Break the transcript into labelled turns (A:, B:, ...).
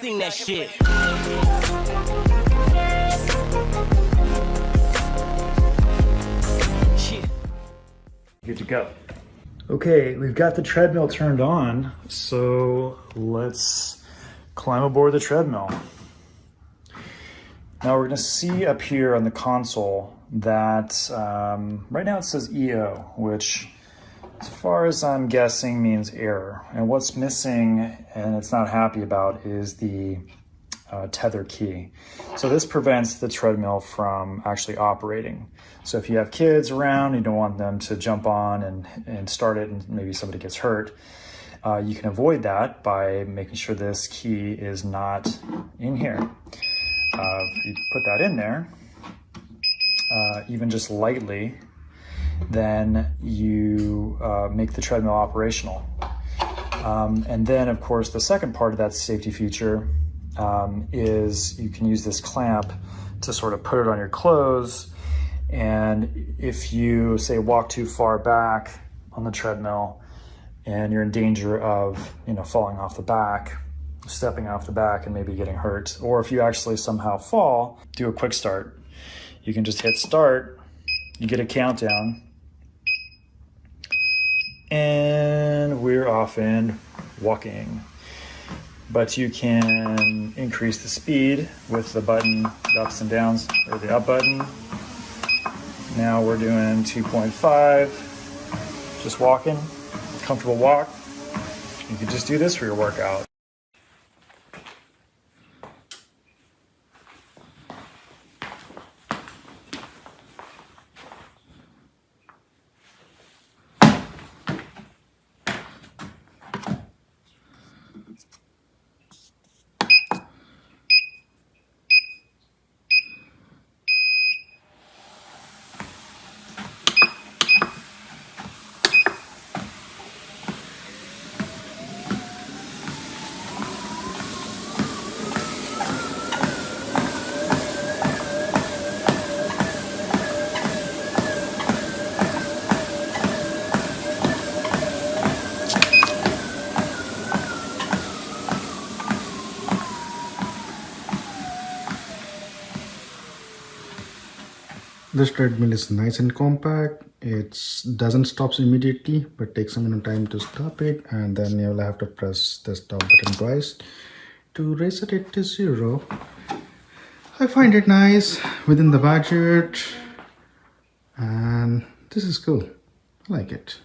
A: sing that shit.
B: Good to go. Okay, we've got the treadmill turned on, so let's climb aboard the treadmill. Now we're gonna see up here on the console that right now it says EO, which as far as I'm guessing means error. And what's missing and it's not happy about is the tether key. So this prevents the treadmill from actually operating. So if you have kids around, you don't want them to jump on and start it and maybe somebody gets hurt, you can avoid that by making sure this key is not in here. If you put that in there, even just lightly, then you make the treadmill operational. And then of course the second part of that safety feature is you can use this clamp to sort of put it on your clothes, and if you say walk too far back on the treadmill and you're in danger of falling off the back, stepping off the back and maybe getting hurt, or if you actually somehow fall, do a quick start. You can just hit start, you get a countdown, and we're off and walking. But you can increase the speed with the button, the ups and downs, or the up button. Now we're doing 2.5, just walking, comfortable walk. You can just do this for your workout.
C: This treadmill is nice and compact. It doesn't stop immediately, but takes a minute time to stop it, and then you'll have to press the stop button twice to reset it to 0. I find it nice, within the budget, and this is cool. I like it.